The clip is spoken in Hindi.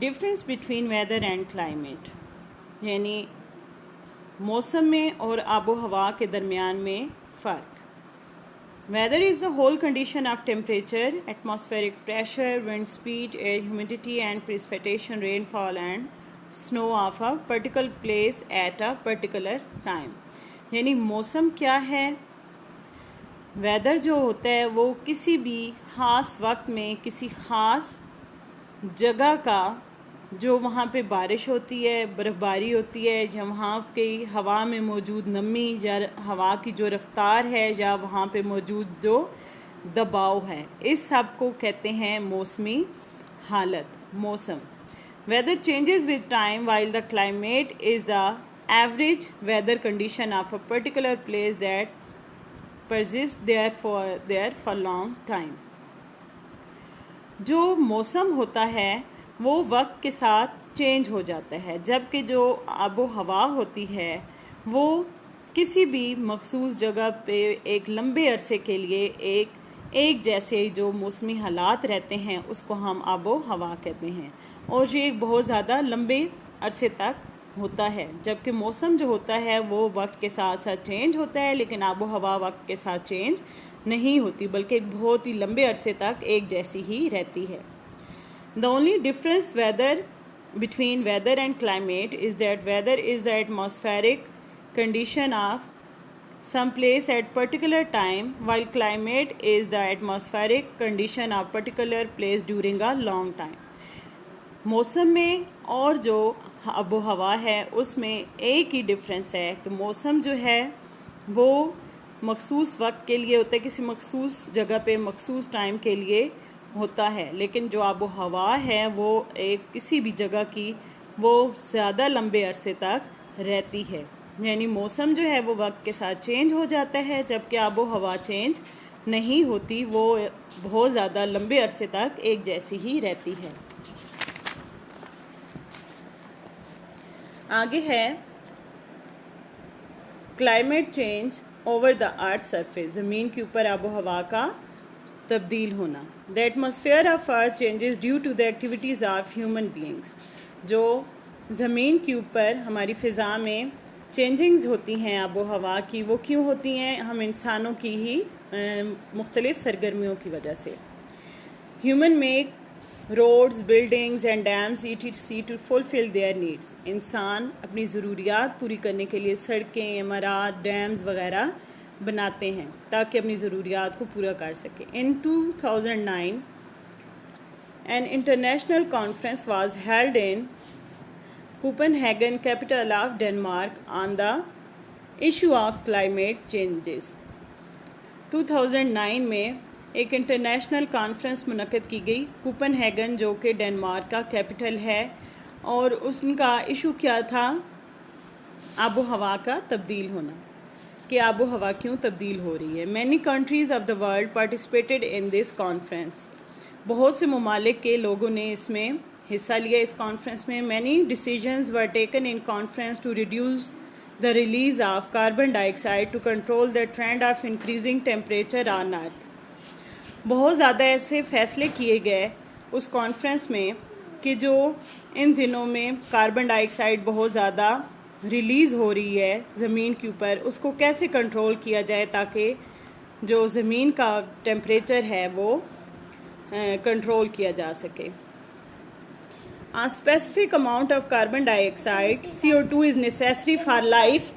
Difference between weather and climate, यानी मौसम में और आबो हवा के दरमियान में फ़र्क। Weather is the whole condition of temperature, atmospheric pressure, wind speed, air humidity and precipitation, rainfall and snow of a particular place at a particular time. यानी मौसम क्या है, वेदर जो होता है वो किसी भी ख़ास वक्त में किसी ख़ास जगह का जो वहाँ पे बारिश होती है, बर्फ़बारी होती है, या वहाँ की हवा में मौजूद नमी या हवा की जो रफ्तार है या वहाँ पे मौजूद जो दबाव है, इस सब को कहते हैं मौसमी हालत, मौसम। Weather changes with time while the climate is the average weather condition of a particular place that persist there for long time. जो मौसम होता है वो वक्त के साथ चेंज हो जाता है, जबकि जो आबो हवा होती है वो किसी भी मखसूस जगह पे एक लंबे अरसे के लिए एक जैसे जो मौसमी हालात रहते हैं उसको हम आबो हवा कहते हैं, और ये एक बहुत ज़्यादा लंबे अरसे तक होता है। जबकि मौसम जो होता है वो वक्त के साथ साथ चेंज होता है, लेकिन आबो हवा वक्त के साथ चेंज नहीं होती, बल्कि एक बहुत ही लंबे अरसे तक एक जैसी ही रहती है। The only difference between weather and climate is that weather is the atmospheric condition of some place at particular time, while climate is the atmospheric condition of particular place during a long time. मौसम में और जो आबो हवा है उसमें एक ही डिफरेंस है कि मौसम जो है वो मखसूस वक्त के लिए होता है, किसी मखसूस जगह पे मखसूस टाइम के लिए होता है, लेकिन जो आबो हवा है वो एक किसी भी जगह की वो ज़्यादा लंबे अरसे तक रहती है। यानी मौसम जो है वो वक्त के साथ चेंज हो जाता है, जबकि आबो हवा चेंज नहीं होती, वो बहुत ज़्यादा लंबे अरसे तक एक जैसी ही रहती है। आगे है climate change over the earth surface, ज़मीन के ऊपर आबो हवा का तब्दील होना। The atmosphere of earth changes due to the activities of human beings. जो ज़मीन के ऊपर हमारी फ़िज़ा में चेंजिंग्स होती हैं आबो हवा की, वो क्यों होती हैं? हम इंसानों की ही मुख्तलिफ़ सरगर्मियों की वजह से। Human make roads, buildings and dams etc to fulfil their needs. इंसान अपनी ज़रूरियात पूरी करने के लिए सड़कें, इमारत, डैम्स वगैरह बनाते हैं ताकि अपनी ज़रूरियात को पूरा कर सकें। इन 2009 an international conference was held in Copenhagen, capital of Denmark, on the issue of climate changes. 2009 में एक इंटरनेशनल कॉन्फ्रेंस मुनक़्क़द की गई कोपेनहेगन, जो कि डेनमार्क का कैपिटल है, और उसका इशू क्या था? आबो हवा का तब्दील होना, कि आबो हवा क्यों तब्दील हो रही है। Many countries of the world participated in this conference. बहुत से ममालिक के लोगों ने इसमें हिस्सा लिया इस कॉन्फ्रेंस में। Many decisions were taken in conference to reduce the release of carbon dioxide to control the trend of increasing temperature on earth. बहुत ज़्यादा ऐसे फैसले किए गए उस कॉन्फ्रेंस में कि जो इन दिनों में कार्बन डाइऑक्साइड बहुत ज़्यादा रिलीज़ हो रही है ज़मीन के ऊपर, उसको कैसे कंट्रोल किया जाए ताकि जो ज़मीन का टेम्परेचर है वो कंट्रोल किया जा सके। A specific amount of carbon dioxide (CO2) is necessary for life